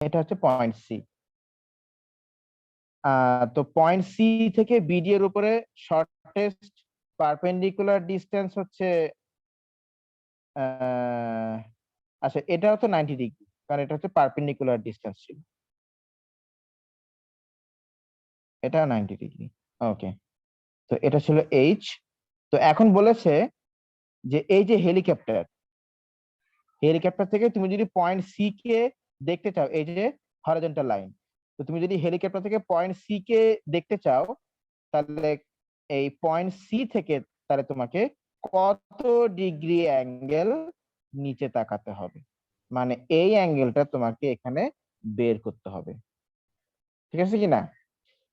এটা হচ্ছে point C. তো পয়েন্ট সি থেকে বিডি এর উপরে শর্টেস্ট পারপেন্ডিকুলার ডিসটেন্স হচ্ছে আচ্ছা, এটাও তো 90 ডিগ্রি, কারণ এটা হচ্ছে পারপেন্ডিকুলার ডিসটেন্স ছিল, এটা 90 ডিগ্রি। ওকে, তো এটা ছিল এইচ। তো এখন বলেছে যে এই যে হেলিকপ্টার, হেলিকপ্টার থেকে তুমি যদি পয়েন্ট সি কে দেখতে চাও, এই যে হরিজন্টাল লাইন, তো তুমি যদি হেলিকপ্টার থেকে পয়েন্ট সি কে দেখতে চাও, তাহলে এই পয়েন্ট সি থেকে তাহলে তোমাকে কত ডিগ্রি অ্যাঙ্গেল নিচে তাকাতে হবে, মানে এই অ্যাঙ্গেলটা তোমাকে এখানে বের করতে হবে। ঠিক আছে কিনা?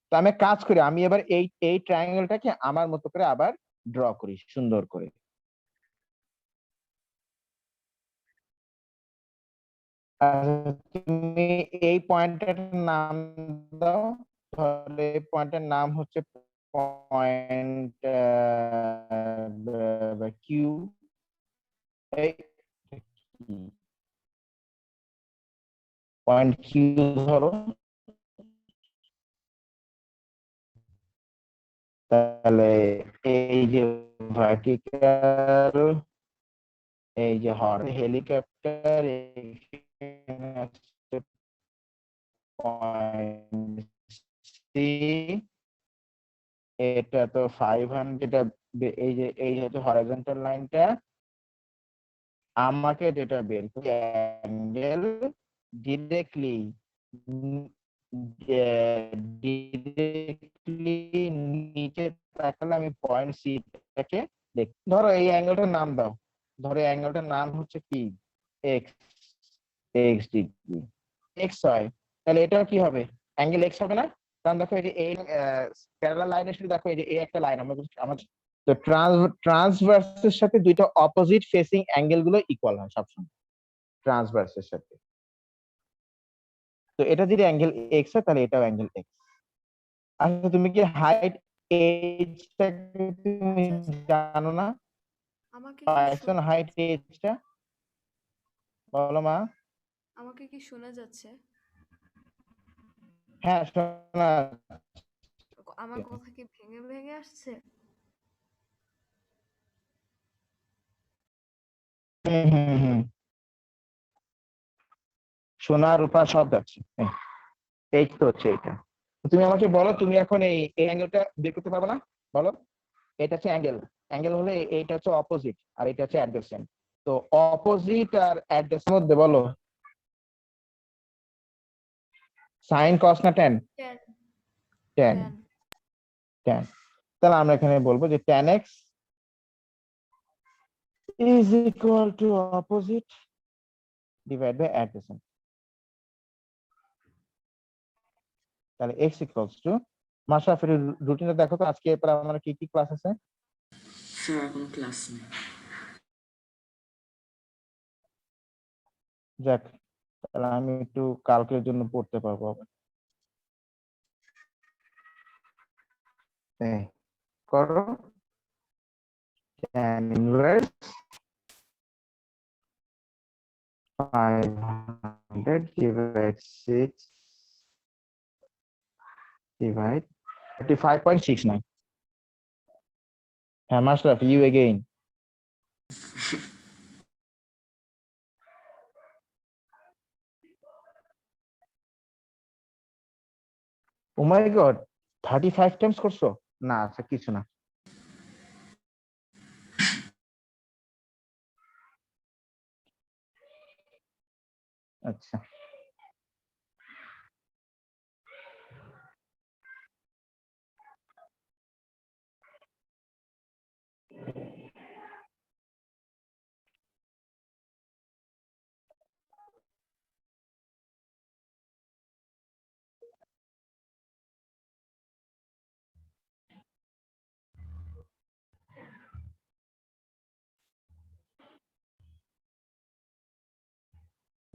তো আমি এক কাজ করি, আমি এবার এই এই ট্রায়াঙ্গেলটাকে আমার মতো করে আবার ড্র করি সুন্দর করে। তুমি এই পয়েন্টের নাম দাও, ধরে পয়েন্টের নাম হচ্ছে পয়েন্ট কিউ। পয়েন্ট কিউ ধরো, তাহলে এই যে ভার্টিক্যাল, এই যে হেলিকপ্টার, পয়েন্ট সি, এটা তো 500, এই হচ্ছে হরাইজন্টাল লাইনটা। আমাকে যেটা বের করি অ্যাঙ্গেল ডিরেক্টলি, ডিরেক্টলি নিচে তাকালে আমি পয়েন্ট সি টাকে দেখ, ধরো এই অ্যাঙ্গেলটার নাম দাও, ধরো অ্যাঙ্গেলটার নাম হচ্ছে কি, এক্স, এক্স ডিগ্রি, এক্স হয়, তাহলে এটাও কি হবে, অ্যাঙ্গেল এক্স হবে না? কারণ দেখো এই যে এই প্যারালাল লাইনের সাথে দেখো এই যে এই একটা লাইন আমাদের, তো ট্রান্সভার্সের সাথে দুইটা অপোজিট ফেসিং অ্যাঙ্গেল গুলো ইকুয়াল হয় সবসময় ট্রান্সভার্সের সাথে। তো এটা যদি অ্যাঙ্গেল এক্স হয়, তাহলে এটাও অ্যাঙ্গেল এক্স। আচ্ছা, তুমি কি হাইট এইচটা তুমি আচ্ছা স্যার, জানো না? আমাকে কি পাইথন শোনা হাইট যাচ্ছে? এইচটা বলো মা। আমাকে কি শোনা যাচ্ছে? হ্যাঁ, শোনা আমার যাচ্ছে। কথা কি ভেঙে ভেঙে আসছে? হুম হুম হুম, সোনা রূপা সব যাচ্ছে। এই তো হচ্ছে এটা। তুমি আমাকে বলো, তুমি এখন এই এই অ্যাঙ্গেলটা বের করতে পারবে না? বলো। এটা হচ্ছে অ্যাঙ্গেল, অ্যাঙ্গেল হলে এইটা হচ্ছে অপোজিট আর এটা হচ্ছে অ্যাডজেসেন্ট। তো অপোজিট আর অ্যাডজেসেন্ট মধ্যে বলো, সাইন কস না ট্যান? 10 tan, 10 tan. তাহলে আমরা এখানে বলবো যে tan x is equal to opposite divide by adjacent. তাহলে এক্স ইকুয়ালস টু, মাশরাফির রুটিনটা দেখো তো, আজকে এরপর আমার কি কি ক্লাস আছে? স্যার এখন ক্লাস নেই। যাক, তাহলে আমি একটু কালকের জন্য পড়তে পারবো আবার। এই, করো tan ইনভার্স 500 ডিভাইড 6 ডিভাইড 35.69। হ্যাঁ Mashraf, you again. Oh my god, 35 times করছো? না আচ্ছা, কিছু না। আচ্ছা,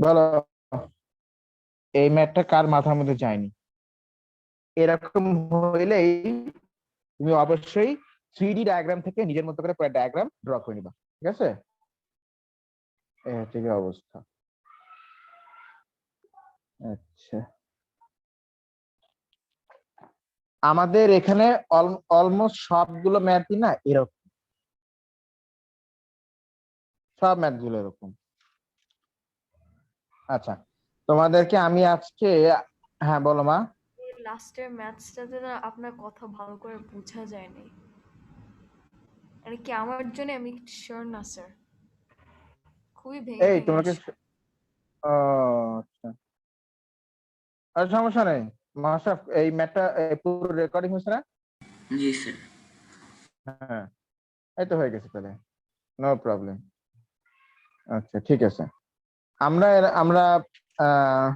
বলো, এই ম্যাথটা কার মাথার মধ্যে যায়নি? এরকম হইলেই তুমি অবশ্যই 3D ডায়াগ্রাম থেকে নিজের মতো করে পুরো ডায়াগ্রাম ড্র করে নিবা। ঠিক আছে, এই হচ্ছে কি অবস্থা। আচ্ছা, আমাদের এখানে অলমোস্ট সবগুলো ম্যাথই না এরকম, সব ম্যাথ গুলো এরকম। আচ্ছা, তোমাদেরকে আমি আজকে, হ্যাঁ বলো মা। লাস্টের ম্যাথসটাতে না আপনার কথা ভালো করে বোঝা যায়নি। মানে কি আমার জন্য আমি শিওর না স্যার, খুবই ভেঙে এই ভেঙে তোমাকে আসছে। ও আচ্ছা, আর সমস্যা নেই মাশরাফ, এই ম্যাথটা পুরো রেকর্ডিং হয়েছে না? জি স্যার। হ্যাঁ, এই তো হয়ে গেছে তাহলে, নো প্রবলেম। আচ্ছা ঠিক আছে, আমরা আহ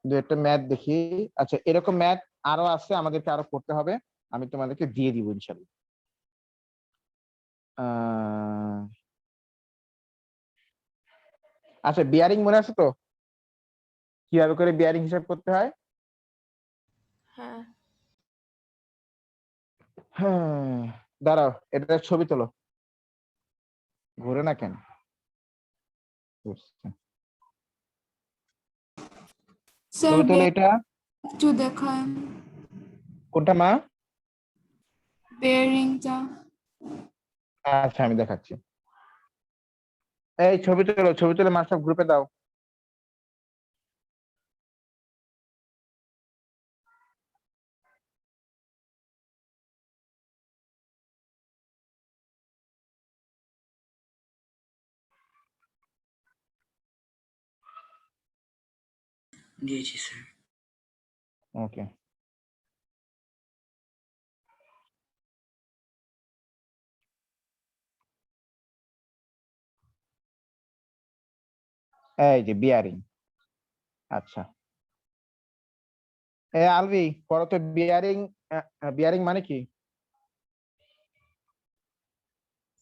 দু একটা ম্যাথ দেখি। আচ্ছা, এরকম ম্যাথ আরো আছে, আমাদেরকে আরো করতে হবে, আমি তোমাদেরকে দিয়ে দিব ইনশাল্লাহ। আচ্ছা, বিয়ারিং মনে আছে তো, কিভাবে করে বিয়ারিং হিসাব করতে হয়? হ্যাঁ, হ্যাঁ, দাঁড়াও, এটা ছবি তোলো, ঘুরে না কেন? স্যার ছবি তোলো এটা। একটু দেখান কোনটা মা? বেয়ারিংটা। আচ্ছা আমি দেখাচ্ছি, এই ছবি তোলো, ছবি তুলে মাস্টার গ্রুপে দাও। দিয়েছি স্যার। ওকে, এই যে বিয়ারিং। আচ্ছা, আলভি পড়ো তো বিয়ারিং। বিয়ারিং মানে কি?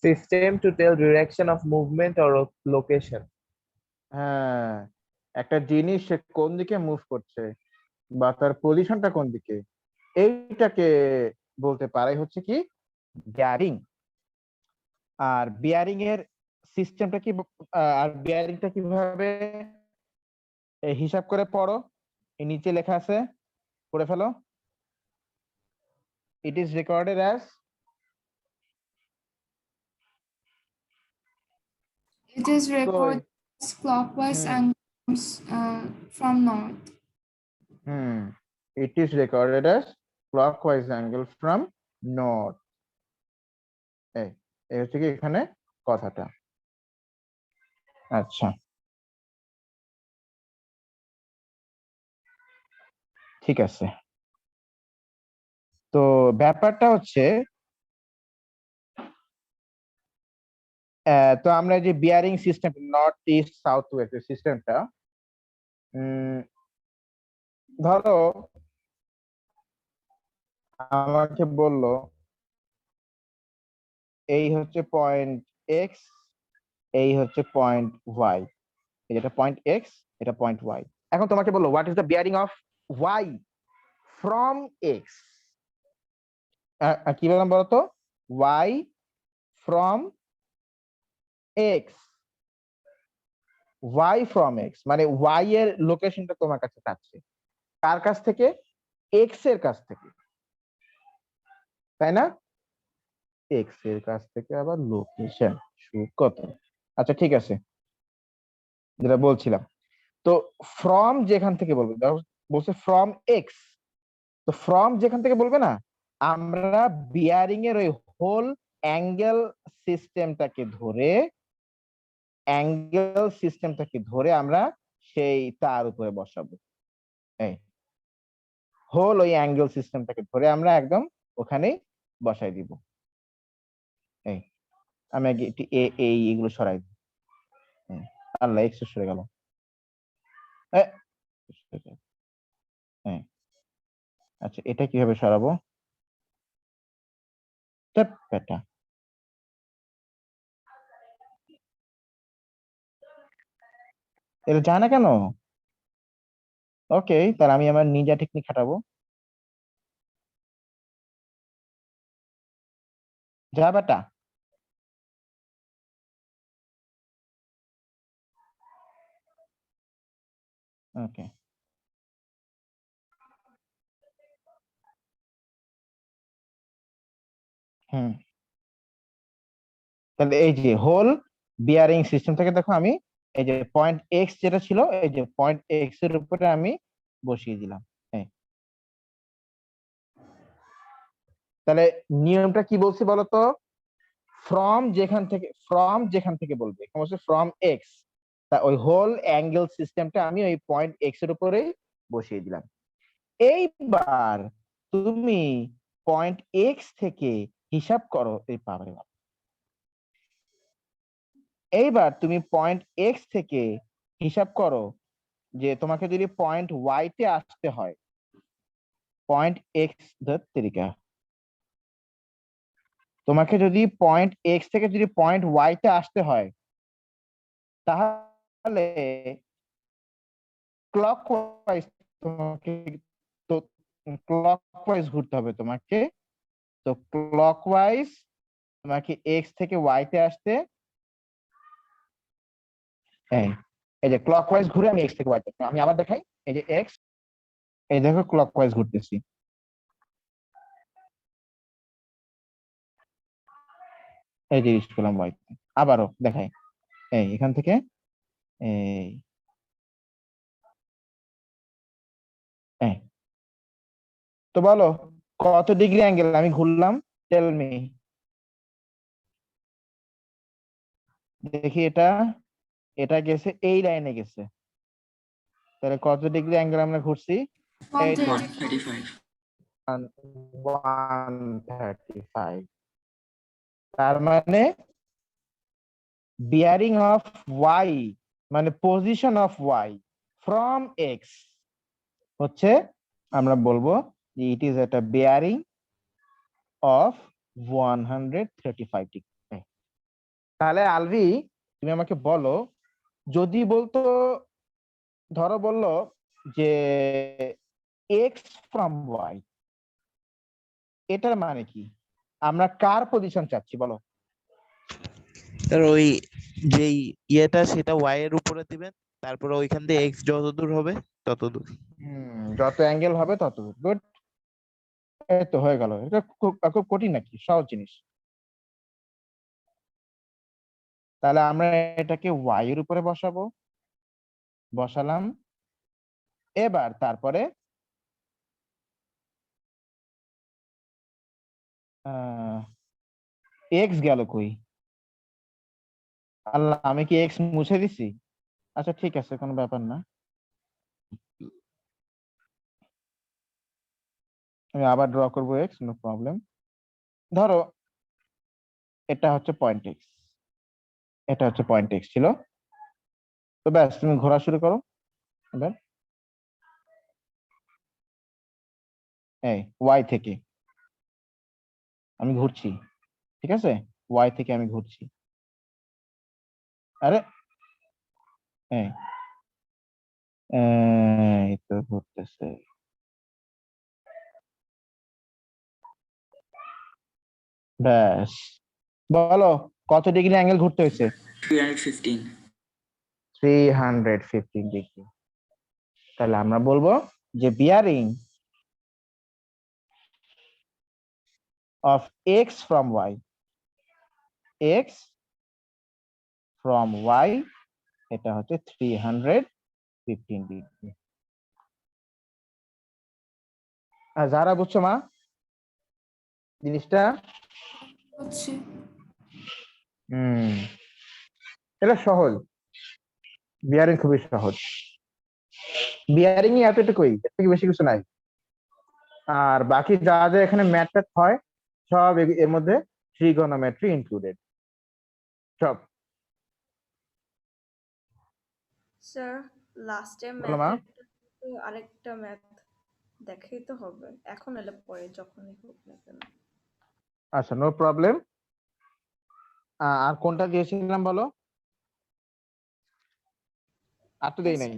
System to tell direction of movement or location. হ্যাঁ, একটা জিনিস সে কোন দিকে মুভ করছে বা তার পজিশনটা কোন দিকে, এইটাকে বলতে পারে হচ্ছে কি বিয়ারিং। আর বিয়ারিং এর সিস্টেমটা কি, আর বিয়ারিংটা কিভাবে হিসাব করে পড়ো, এই নিচে লেখা আছে, পড়ে ফেলো। It is recorded as, It is recorded as clockwise hmm and comes from north. It is recorded as clockwise angle from north. এই এই হচ্ছে কি এখানে কথাটা। আচ্ছা ঠিক আছে, তো ব্যাপারটা হচ্ছে তো আমরা যে bearing system, north east south West সিস্টেমটা, ধরো আমাকে বললো এই হচ্ছে পয়েন্ট এক্স, এই হচ্ছে পয়েন্ট ওয়াই, এটা পয়েন্ট এক্স, এটা পয়েন্ট ওয়াই। এখন তোমাকে বললো what is the bearing of Y from X. কি বললাম বলতো? Y from X, Y from X মানে ওয়াই এর লোকেশনটা তোমার কাছে চাচ্ছে, কার কাছ থেকে? এক্স এর কাছ থেকে, তাই না? এক্স এর কাছ থেকে আবার লোকেশন, কত? আচ্ছা ঠিক আছে, যেটা বলছিলাম, তো ফ্রম যেখান থেকে বলবে, বলছে ফ্রম এক্স, তো ফ্রম যেখান থেকে বলবে না, আমরা বিয়ারিং এর ওই হোল অ্যাঙ্গেল সিস্টেমটাকে ধরে, অ্যাঙ্গেল সিস্টেমটাকে ধরে আমরা সেই তার উপরে বসাবো। এই হোল ওই অ্যাঙ্গেল সিস্টেমটাকে ধরে আমরা একদম ওখানেই বসাই দিব। এই আমি আগে একটু এইগুলো সরাই দিই। আল্লাহ এক্স সরে গেল। হ্যাঁ, আচ্ছা এটা কিভাবে সরাবো? বেটা, এটা যায় না কেন? ওকে, তাহলে আমি আমার নিনজা টেকনিক খাটাবো। যা বেটা। ওকে, হুম, তাহলে এই যে হোল বিয়ারিং সিস্টেম থেকে দেখো আমি এই যে পয়েন্ট এক্স যেটা ছিল, এই যে পয়েন্ট এক্স এর উপরে আমি বসিয়ে দিলাম। হ্যাঁ, তাহলে নিয়মটা কি বলছি বলতো? ফ্রম যেখান থেকে বলবে, ফ্রম এক্স, তা ওই হোল অ্যাঙ্গেল সিস্টেমটা আমি ওই পয়েন্ট এক্স এর উপরে বসিয়ে দিলাম। এইবার তুমি পয়েন্ট এক্স থেকে হিসাব করো, এই পাবে। এইবার তুমি পয়েন্ট এক্স থেকে হিসাব করো যে তোমাকে যদি পয়েন্ট ওয়াই তে আসতে হয়, পয়েন্ট এক্স তরিকা, তোমাকে যদি পয়েন্ট এক্স থেকে যদি পয়েন্ট ওয়াই তে আসতে হয়, তাহলে ক্লকওয়াইজ তোমাকে, তো ক্লকওয়াইজ ঘুরতে হবে তোমাকে। তো ক্লকওয়াইজ তোমাকে এক্স থেকে ওয়াই তে আসতে, এই এই যে ক্লকওয়াইজ ঘুরে আমি এক্স থেকে ওয়াই তে, আমি আবার দেখাই, এই যে এক্স, এই দেখো ক্লকওয়াইজ ঘুরতেছি, এই যে রিচ করলাম ওয়াই তে। আবারও দেখাই, এই এখান থেকে এই এই। তো বলো কত ডিগ্রি অ্যাঙ্গেল আমি ঘুরলাম, টেল মি, দেখি এটা, এটা গেছে এই লাইনে গেছে, তাহলে কত ডিগ্রি অ্যাঙ্গেল আমরা ঘুরছি? এই তো 135. 135। তার মানে বিয়ারিং অফ ওয়াই, মানে position of Y from X হচ্ছে, আমরা বলবো যে ইট ইজ একটা বিয়ারিং অফ 135 ডিগ্রি। তাহলে আলভি তুমি আমাকে বলো, যদি বলতো, ধরো বললো যে এক্স ফ্রম ওয়াই, এটার মানে কি? আমরা কার পজিশন চাচ্ছি বলো? স্যার ওই যেই ইয়েটা সেটা ওয়াই এর উপরে দিবেন, তারপরে ওইখান দিয়ে এক্স যত দূর হবে তত দূর। যত অ্যাঙ্গেল হবে তত গুড। এই তো হয়ে গেল, এটা খুব খুব কঠিন নাকি? সহজ জিনিস। তাহলে আমরা এটাকে ওয়াই এর উপরে বসাবো, বসালাম। এবার তারপরে এক্স গেল কই? আল্লাহ, আমি কি এক্স মুছে দিছি? আচ্ছা ঠিক আছে, কোনো ব্যাপার না, আমি আবার ড্র করবো এক্স, নো প্রবলেম। ধরো এটা হচ্ছে পয়েন্ট এক্স, এটা হচ্ছে পয়েন্ট এক্স ছিল। তো ব্যাস, তুমি ঘোরা শুরু করো এবার, এই ওয়াই থেকে আমি ঘুরছি, ঠিক আছে, ওয়াই থেকে আমি ঘুরছি। আরে এই এই তো ঘুরতেছে, ব্যাস। বলো কত ডিগ্রি অ্যাঙ্গেল ঘুরতে হয়েছে? 315. 315 ডিগ্রি। তাহলে আমরা বলবো যে bearing of X from Y, X from Y, এটা হচ্ছে 315 ডিগ্রি। আর যারা বুঝছো মা জিনিসটা? হচ্ছে হুম, এটা সহজ, বিয়ারিং খুবই সহজ, বিয়ারিং এতটুকুই, এর থেকে বেশি কিছু নাই। আর বাকি যা যা এখানে ম্যাথ ট্যাথ হয় সব এর মধ্যে ট্রিগোনোমেট্রি ইনক্লুডেড, সব। স্যার লাস্টে বলো মা। ম্যাথের আরেকটা ম্যাথ দেখাই তো হবে, এখন এলে পরে যখনই হোক না কেন। আচ্ছা, নো প্রবলেম। আর কোনটা দিয়েছিলাম বলো? আর তো দেই নাই,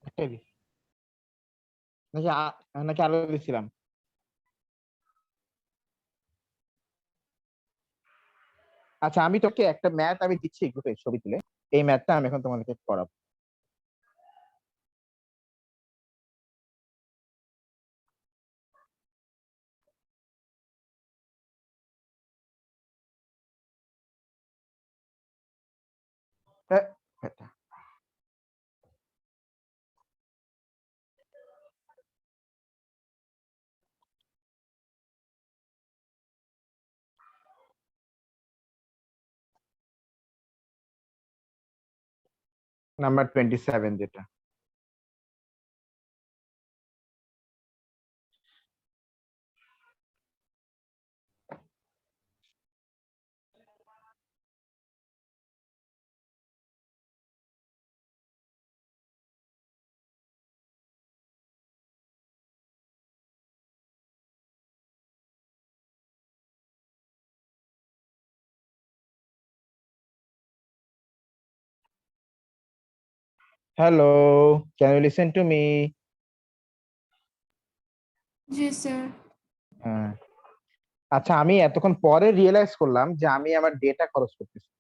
একটাই দিই। নাকি নাকি আরো দিয়েছিলাম? আচ্ছা, আমি তোকে একটা ম্যাথ আমি দিচ্ছি গ্রুপে ছবি তুলে, এই ম্যাথটা আমি এখন তোমাদেরকে করাবো। এটা নাম্বার 27 যেটা। Hello, can you listen to me? Yes, sir. হ্যাঁ, আচ্ছা আমি এতক্ষণ পরে রিয়েলাইজ করলাম যে আমি আমার ডেটা খরচ করতেছি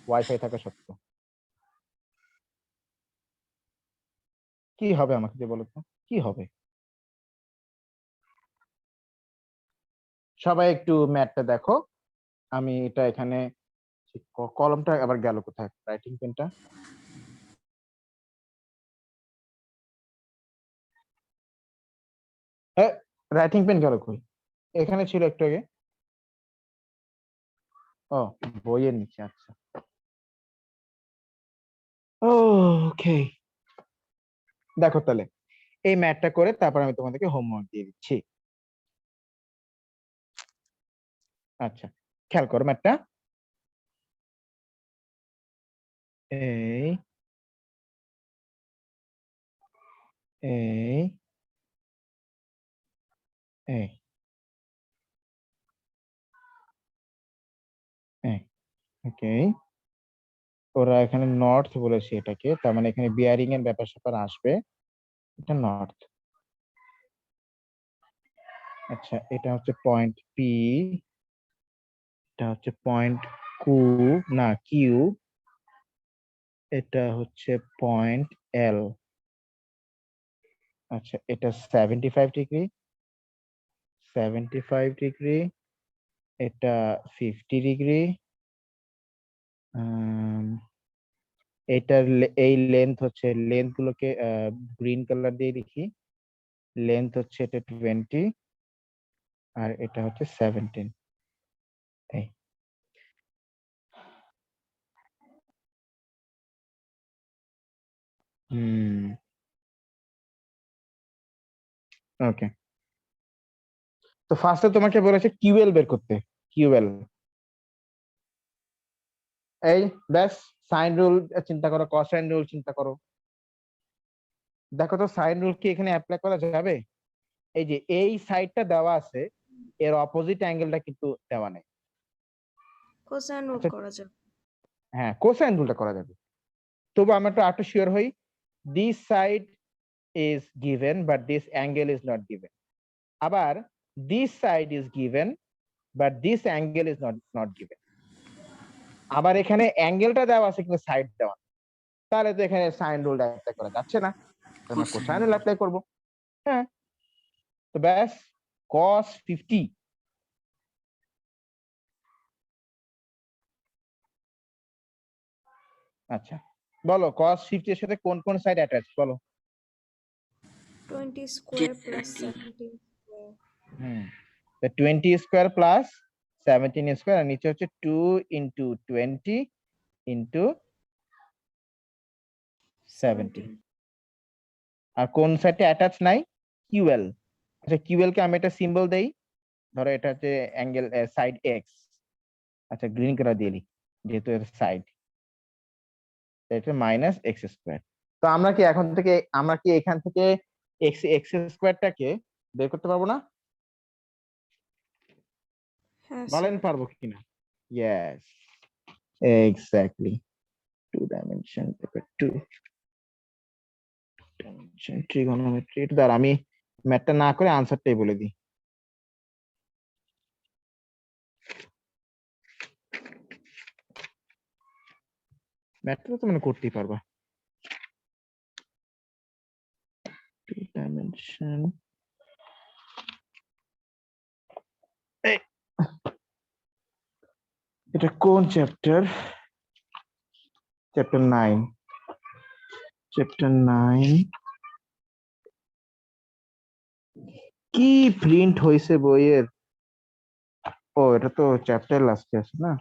ওয়াইফাই থাকা সত্ত্বেও। কি হবে আমাকে দিয়ে বলো তো, কি হবে? সবাই একটু ম্যাটটা দেখো। আমি এটা এখানে কলমটা আবার গেল কোথায়, রাইটিং পেনটা? রাইটিং পেন গেল কই? এখানে ছিল একটু আগে। ও, বইয়ের নিচে, আচ্ছা। ওকে, দেখো তাহলে এই ম্যাথটা করে তারপর আমি তোমাদেরকে হোমওয়ার্ক দিয়ে দিচ্ছি। আচ্ছা, খেয়াল করো ম্যাথটা। এই এই এই ওকে, ওরা এখানে নর্থ বলেছে এটাকে, তার মানে এখানে বিয়ারিং এর ব্যাপার স্যাপার আসবে। এটা নর্থ। আচ্ছা, এটা হচ্ছে পয়েন্ট পি, এটা হচ্ছে পয়েন্ট কু, না কিউ, এটা হচ্ছে পয়েন্ট এল। আচ্ছা, এটা 75 ডিগ্রি, 75 ডিগ্রি, এটা 50 ডিগ্রি। এটার এই লেন্থ হচ্ছে, লেন্থ গুলোকে গ্রিন কালার দিয়ে লিখি। লেন্থ হচ্ছে এটা 20 আর এটা হচ্ছে 17। এই ওকে, তো ফার্স্টে তোমাকে বলেছে কিউএল বের করতে। কিউএল, এই ব্যাস, সাইন রুল চিন্তা করো, কসাইন রুল চিন্তা করো। দেখো তো সাইন রুল কি এখানে অ্যাপ্লাই করা যাবে? এই যে এই সাইডটা দেওয়া আছে, এর অপোজিট অ্যাঙ্গেলটা কিন্তু দেওয়া নেই। কোসাইন রুল আচ্ছা, করা যাবে। হ্যাঁ কোসাইন রুলটা করা যাবে। তবু আমরা একটু আরেকটু শিওর হই। This side is given but this angle is not given. আবার this side is given but this angle is not given. আবার এখানে অ্যাঙ্গেলটা দেওয়া আছে কিন্তু সাইড দেওয়া নেই। তাহলে তো এখানে সাইন রুলটা অ্যাপ্লাই করা যাচ্ছে না, আমরা কোসাইন রুল অ্যাপ্লাই করব। হ্যাঁ, তো ব্যাস, cos 50। আচ্ছা বলো, cos 50 এর সাথে কোন কোন সাইড অ্যাটাচ বলো? 20 স্কোয়ার প্লাস 17 স্কোয়ার। হুম, 20 স্কোয়ার প্লাস 17 স্কোয়ার, আর নিচে হচ্ছে 2 ইন্টু 20 ইন্টু 17। আর কোন সাইডে অ্যাটাচ নাই? কিউএল। আচ্ছা, কিউএল কে আমি একটা সিম্বল দেই, ধরো এটা হচ্ছে অ্যাঙ্গেল সাইড এক্স। আচ্ছা, গ্রিন কালার দিয়ে লিখি যেহেতু এর সাইড, এটা মাইনাস এক্স স্কোয়ার। তো আমরা কি এখন থেকে, আমরা কি এখান থেকে এক্স এক্স স্কোয়ারটাকে বের করতে পারবো না? হ্যাঁ বলেন স্যার। পারবো কিনা? Yes, exactly. 2 dimension paper 2 dimension trigonometry. এটা দ্বারা আমি ম্যাথটা না করে আনসারটাই বলে দিই। ম্যাথটা তো মানে করতেই পারবা। 2 ডাইমেনশন, এটা কোন চ্যাপ্টার? চ্যাপ্টার 9, চ্যাপ্টার 9 কি প্রিন্ট হয়েছে বইয়ের? ও এটা তো চ্যাপ্টার লাস্টে আছে না?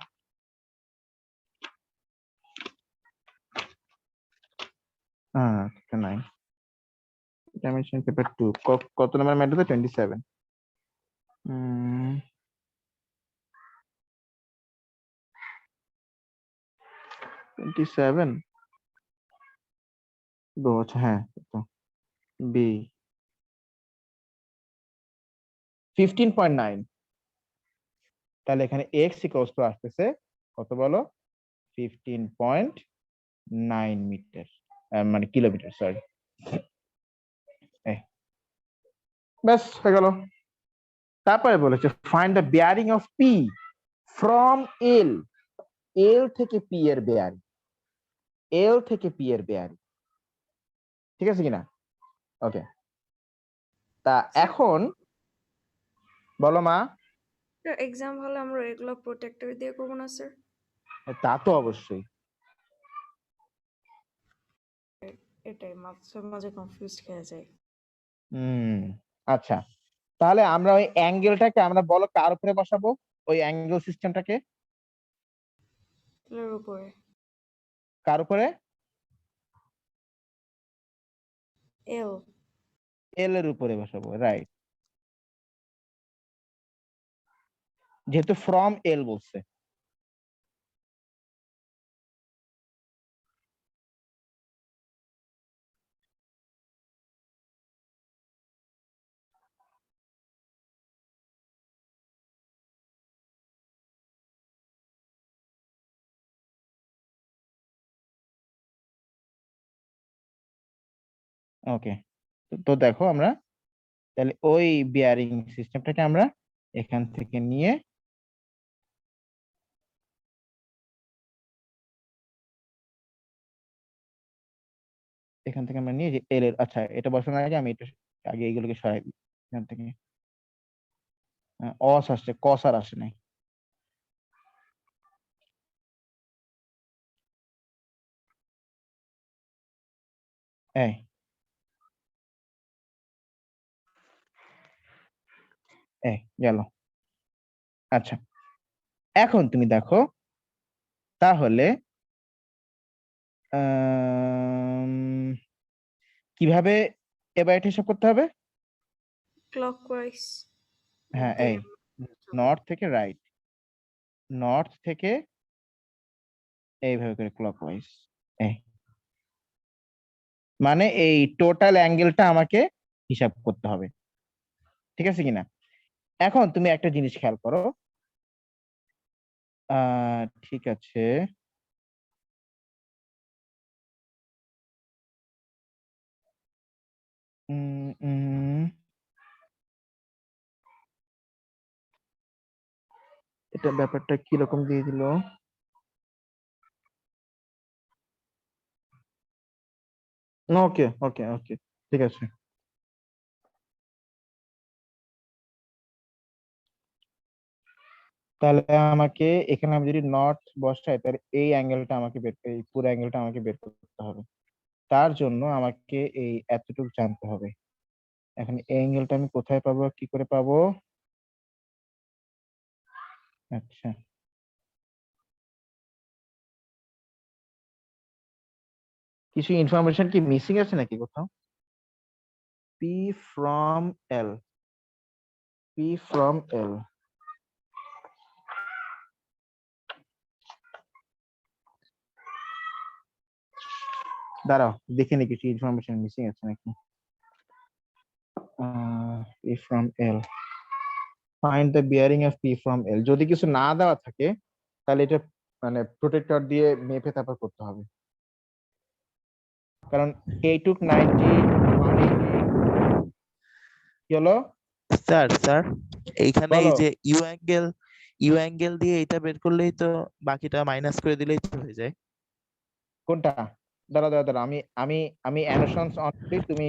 হ্যাঁ, চ্যাপ্টার 9 ডাইমেনশন পেপার 2 কত নাম্বার ম্যাটার? 27। 27 আচ্ছা হ্যাঁ তো বি 15.9। তাহলে এখানে x ইকুয়ালস টু আসতেছে কত বলো? 15.9 মিটার, মানে কিলোমিটার, সরি। ব্যাস হয়ে গেল। তারপরে বলেছে find the bearing of P from L. L থেকে পি এর বেয়ারিং, এল থেকে পি এর বেয়ারিং, ঠিক আছে কিনা? ওকে, তা এখন বলো মা। এক্সাম হলে আমরা এগুলো প্রোটেক্টর দিয়ে করবো না স্যার? তা তো অবশ্যই। এটাই মাঝে মাঝে কনফিউজ হয়ে যায়। আচ্ছা, তাহলে আমরা ওই অ্যাঙ্গেলটাকে আমরা বলো কার উপরে বসাবো? ওই অ্যাঙ্গেল সিস্টেমটাকে এর উপরে কার উপরে? এল। এল এর উপরে বসাবো, রাইট, যেহেতু ফ্রম এল বলছে। ওকে, তো দেখো আমরা তাহলে ওই বিয়ারিং সিস্টেমটাকে আমরা এখান থেকে নিয়ে এখান থেকে আমরা নিয়ে যে এল এর, আচ্ছা এটা বসানোর আগে আমি একটু আগে এইগুলোকে সরাই দিই এখান থেকে। অস আসছে, কস আর আসে নাই। এই এই গেল। আচ্ছা, এখন তুমি দেখো তাহলে কিভাবে এবার এটা হিসাব করতে হবে? ক্লকওয়াইজ। হ্যাঁ, এই নর্থ থেকে রাইট, নর্থ থেকে এইভাবে করে ক্লকওয়াইজ। এই মানে এই টোটাল অ্যাঙ্গেলটা আমাকে হিসাব করতে হবে, ঠিক আছে কিনা? এখন তুমি একটা জিনিস খেয়াল করো, ঠিক আছে, উম, উম, এটা ব্যাপারটা কিরকম দিয়ে দিল? ওকে ওকে ওকে, ঠিক আছে। তাহলে আমাকে এখানে আমি যদি নর্থ বসাই তাহলে এই অ্যাঙ্গেলটা আমাকে এই পুরো অ্যাঙ্গেলটা আমাকে বের করতে হবে। তার জন্য আমাকে এই এতটুকু জানতে হবে। এখন এই অ্যাঙ্গেলটা আমি কোথায় পাবো, কি করে পাবো? আচ্ছা, কিছু ইনফরমেশন কি মিসিং আছে নাকি কোথাও? P from L, P from L, দাঁড়াও দেখে নি কিছু ইনফরমেশন মিসিং আছে নাকি। P from L, find the bearing of P from L. যদি কিছু না দেওয়া থাকে তাহলে এটা মানে প্রোটেক্টর দিয়ে মেপে তারপর করতে হবে, কারণ এইটুক 90 কি হলো? স্যার স্যার এইখানে এই বলো যে ইউ অ্যাঙ্গেল দিয়ে এটা বের করলেই তো বাকিটা মাইনাস করে দিলেই তো হয়ে যায়। কোনটা? দাঁড়া দাঁড়া দাঁড়া, আমি আমি আমি অ্যানোশনস অন করি, তুমি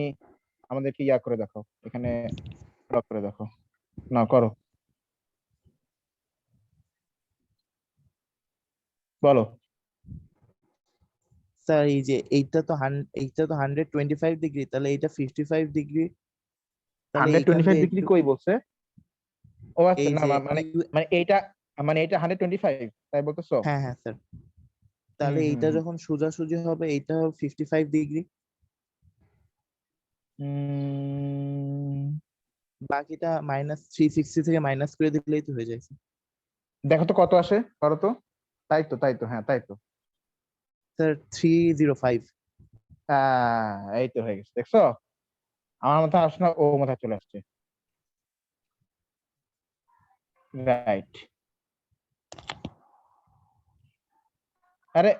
আমাদেরকে ইয়া করে দেখো, এখানে লক করে দেখো, না করো, বলো। স্যার এই যে এইটা তো 125 ডিগ্রি, তাহলে এইটা 55 ডিগ্রি, তাহলে এইখান 125 দিয়ে ডিগ্রি একটু কই বলছে? ও আচ্ছা, এই না যে মানে মানে এইটা, মানে এটা 125 তাই বলতেছো? হ্যাঁ হ্যাঁ স্যার, তাহলে এইটা হুম। যখন সোজাসুজি হবে এইটা 55 ডিগ্রি, উম, বাকিটা -360 থেকে মাইনাস করে দিলেই তো হয়ে যায় স্যার। দেখো তো কত আসে, করো তো। তাই তো, হ্যাঁ তাই তো। স্যার 305। এই তো হয়ে গেছে, দেখছো? আমার মাথায় আসে না, ও মাথায় চলে আসছে। রাইট। আরে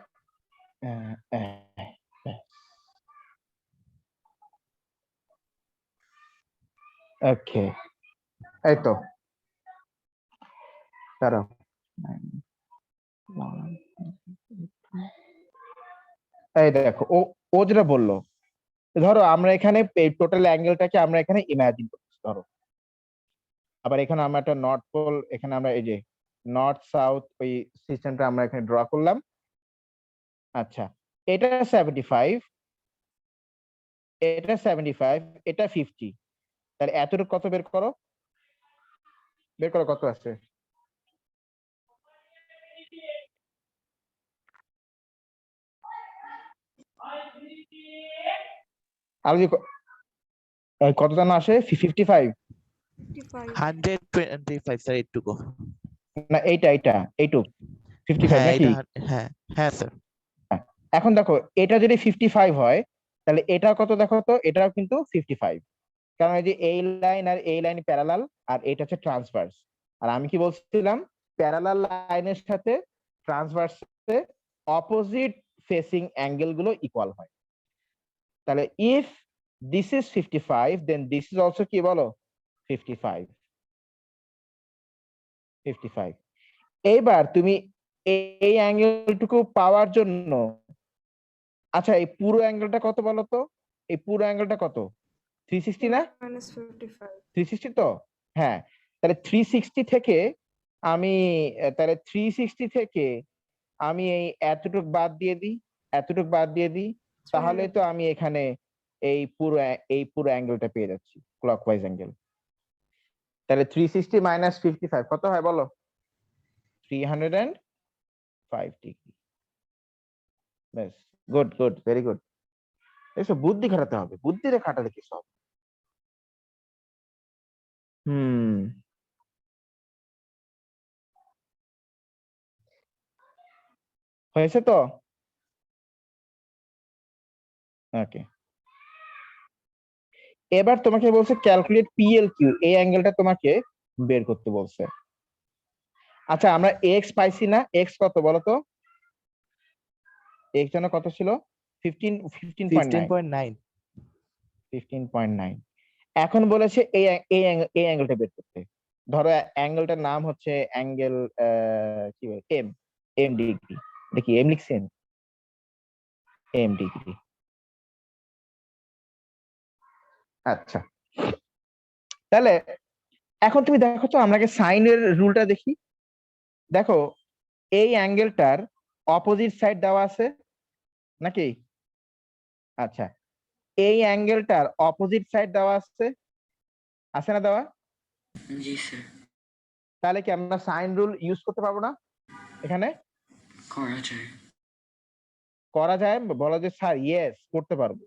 ওকে, এই তো, দাঁড়াও। এই দেখো, ও ও যেটা বললো, ধরো আমরা এখানে টোটাল অ্যাঙ্গেলটাকে আমরা এখানে ইমাজিন করতেছি, ধরো। আবার এখানে আমরা একটা নর্থ পোল, এখানে আমরা এই যে নর্থ সাউথ ওই সিস্টেমটা আমরা এখানে ড্র করলাম। আচ্ছা, এটা 75, এটা 75, এটা 50, তাহলে এতটুকু কত বের করো, বের করো কত আছে। আর যদি কত জানো আসে, 55? 55 125 স্যার, এইটুকু। না, এইটা এইটুক 55 হ্যাঁ নাকি? হ্যাঁ হ্যাঁ স্যার। হ্যাঁ। এখন দেখো, এটা যদি 55 হয়, তাহলে এটা কত দেখো তো, এটাও কিন্তু 55, কারণ এই যে এই লাইন আর এই লাইন প্যারালাল, আর এটা হচ্ছে ট্রান্সভার্স। আর আমি কি বলছিলাম, প্যারালাল লাইনের সাথে ট্রান্সভার্সে অপোজিট ফেসিং অ্যাঙ্গেল গুলো ইকুয়াল হয়। তাহলে if this is 55, then this is also কি বলো, 55। এইবার তুমি এই অ্যাঙ্গেলটুকু পাওয়ার জন্য, আচ্ছা এই পুরো অ্যাঙ্গেলটা কত বলো তো, এই পুরো অ্যাঙ্গেলটা কত, 360 না? -55 360 তো, হ্যাঁ। তাহলে 360 থেকে আমি তাহলে 360 থেকে আমি এই এতটুক বাদ দিয়ে দিই, এতটুক বাদ দিয়ে দিই, তাহলে তো আমি এখানে এই পুরো অ্যাঙ্গেলটা পেয়ে যাচ্ছি, ক্লকওয়াইজ অ্যাঙ্গেল। তাহলে 360 মাইনাস 55 কত হয় বলো? 305 ডিগ্রি। ব্যাস, গুড গুড, ভেরি গুড। এসব বুদ্ধি খাটাতে হবে, বুদ্ধিরে খাটালে কি সব। হুম। হয়েছে তো? ওকে, এবার তোমাকে বলছে ক্যালকুলেট PLQ, এই অ্যাঙ্গেলটা তোমাকে বের করতে বলছে। আচ্ছা, আমরা এক্স পাইছি না, এক্স কত বলো তো, এক্স জন্য কত ছিল, 15.9। 15.9। 15.9। এখন বলেছে এই অ্যাঙ্গেলটা বের করতে। ধরো অ্যাঙ্গেলটার নাম হচ্ছে অ্যাঙ্গেল, কি বলে, এম ডিগ্রি। দেখি এম লিখছেন, এম ডিগ্রি। আচ্ছা, তাহলে এখন তুমি দেখো তো, আমরা সাইনের রুলটা দেখি। দেখো, এই অ্যাঙ্গেলটার অপোজিট সাইড দেওয়া আছে নাকি? আচ্ছা, এই অ্যাঙ্গেলটার অপোজিট সাইড দেওয়া আছে না দেওয়া? জি স্যার। তাহলে কি আমরা সাইন রুল ইউজ করতে পারবো না এখানে? করা যায়। করা যায়, বলা যে স্যার ইয়েস করতে পারবো।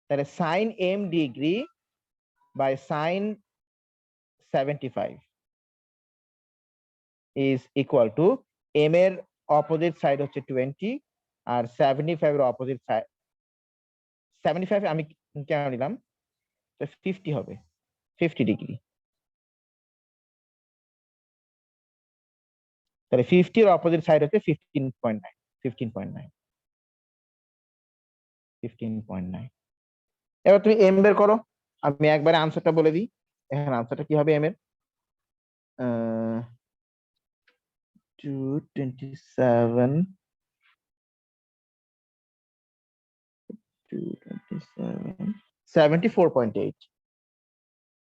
তাহলে sine M degree by sine 75 is equal to, M এর অপোজিট সাইড হচ্ছে 20, আর 75 এর অপোজিট সাইড 75 আমি কেন নিলাম, 50 হবে, 50 ডিগ্রি। তাহলে 50 এর অপোজিট সাইড হচ্ছে 15.9, 15.9, 15.9। এবার তুমি এম বের করো, আমি একবারে আনসারটা বলে দিই। এখানে আনসারটা কি হবে এম এর, 227, 74.8।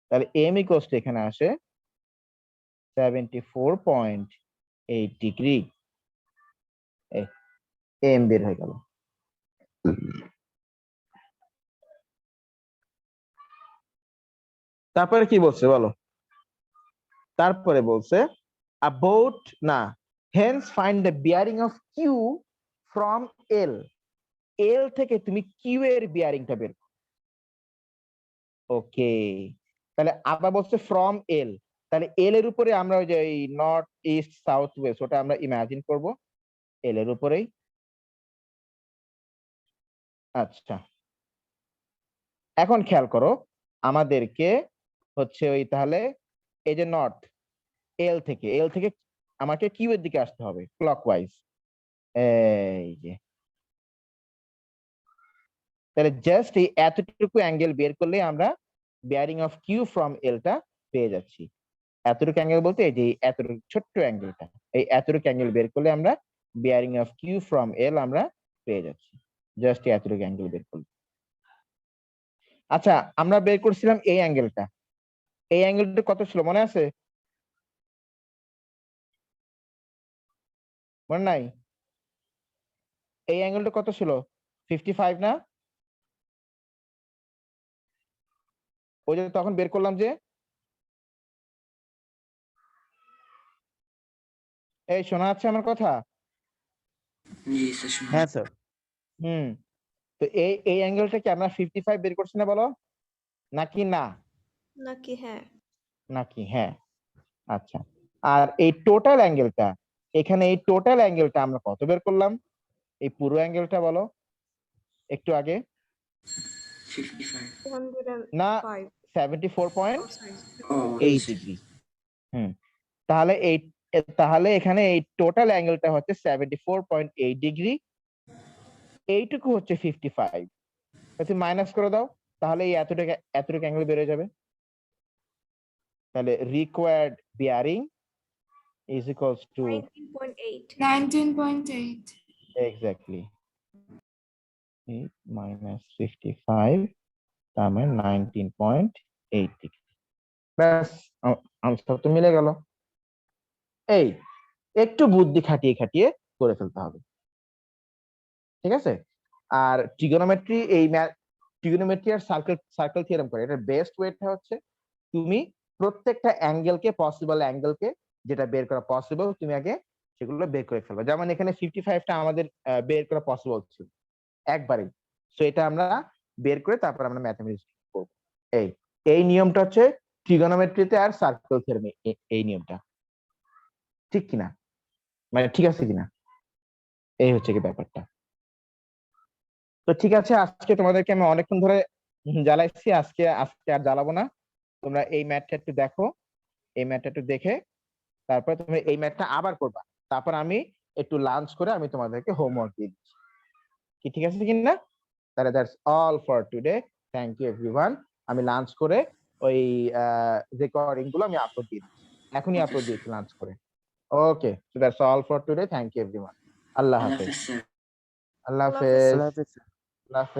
তাহলে এম ইকুয়ালস টু এখানে আসে 74.8 ডিগ্রি। এম বের হয়ে গেল। তারপরে কি বলছে বলো? তারপরে বলছে about না, hence find the bearing of q from l, l থেকে তুমি q এর বিয়ারিংটা বের করো। ওকে, তাহলে আবার বলছে ফ্রম এল, তাহলে এল এর উপরে আমরা ওই যে এই নর্থ ইস্ট সাউথ ওয়েস্ট ওটা আমরা ইমাজিন করব এল এর উপরেই। আচ্ছা, এখন খেয়াল করো আমাদেরকে হচ্ছে ওই তাহলে এই যে নর্থ এল থেকে আমাকে কিউ এর দিকে আসতে হবে ক্লকওয়াইজ। এই যে তাহলে জাস্ট এই এতটুকু অ্যাঙ্গেল বের করলে আমরা বিয়ারিং অফ কিউ ফ্রম এলটা পেয়ে যাচ্ছি। এতটুকু অ্যাঙ্গেল বলতে এই যে এতটুকু ছোট্ট অ্যাঙ্গেলটা, এই এতটুকু অ্যাঙ্গেল বের করলে আমরা বিয়ারিং অফ কিউ ফ্রম এল আমরা পেয়ে যাচ্ছি, জাস্ট এতটুকু অ্যাঙ্গেল বের করলে। আচ্ছা, আমরা বের করছিলাম এই অ্যাঙ্গেলটা, এই অ্যাঙ্গেলটা কত ছিল মনে আছে? মনে নাই? এই অ্যাঙ্গেলটা কত ছিল? 55 না? ওই যে তখন বের করলাম যে, এই শোনা যাচ্ছে আমার কথা? জি স্যার শুনুন। হ্যাঁ স্যার। হুম, তো এই অ্যাঙ্গেলটা কি আমরা 55 বের করছি না বলো, নাকি না? নাকি হ্যাঁ? নাকি হ্যাঁ? আচ্ছা, আর এই টোটাল অ্যাঙ্গেলটা, এখানে এই টোটাল অ্যাঙ্গেলটা আমরা কত বের করলাম? এই পুরো অ্যাঙ্গেলটা বলো একটু আগে। 55। 205 না, ও 74.8 সরি ও 8 ডিগ্রি। হুম, তাহলে এখানে এই টোটাল অ্যাঙ্গেলটা হচ্ছে 74.8 ডিগ্রি, এইটুকু হচ্ছে 55, তুমি মাইনাস করে দাও, তাহলে এই এতটুকু অ্যাঙ্গেল বেড়ে যাবে। তাহলে required bearing is equals to 19.8 19.8. Exactly 8 minus 55, তার মানে 19.8 ডিগ্রি। ব্যাস, আনসার তো মিলে গেল। এই একটু বুদ্ধি খাটিয়ে করে ফেলতে হবে, ঠিক আছে? আর ট্রিগোনোমেট্রি ট্রিগোনোমেট্রি আর সার্কেল থিওরেম করে, এটার বেস্ট ওয়েটা হচ্ছে তুমি প্রত্যেকটা পসিবল অ্যাঙ্গেলকে যেটা বের করা পসিবল তুমি আগে সেগুলো বের করে ফেলবে। যেমন এখানে 55টা আমাদের বের করা পসিবল ছিল একবারেই, সো এটা আমরা বের করে তারপর আমরা ম্যাথমেটিক্স করব। এই নিয়মটা হচ্ছে ট্রিগোনোমেট্রিতে আর সার্কেল থিওরেমে এই নিয়মটা, ঠিক কিনা? মানে ঠিক আছে কিনা? এই হচ্ছে কি ব্যাপারটা। তো ঠিক আছে, আজকে তোমাদেরকে আমি অনেকক্ষণ ধরে জ্বালাইছি, আজকে আর জ্বালাবো না। তোমরা এই ম্যাথটা একটু দেখো, এই ম্যাথটা একটু দেখে তারপরে তুমি এই ম্যাথটা আবার করবা, তারপর আমি একটু লাঞ্চ করে আমি তোমাদেরকে হোমওয়ার্ক দিয়ে দিচ্ছি, কি ঠিক আছে কিনা? তাহলে that's all for today, thank you everyone. আমি লাঞ্চ করে ওই রেকর্ডিং গুলো আমি আপলোড দিয়ে দিচ্ছি, এখনই আপলোড দিয়েছি লাঞ্চ করে। Okay, so that's all for today, thank you everyone. আল্লাহ আল্লাহ হাফেজ। হাফেজ স্যার। আল্লাহ আল্লাহ হাফেজ। হাফেজ। আল্লাহ হাফেজ। আল্লাহ হাফেজ।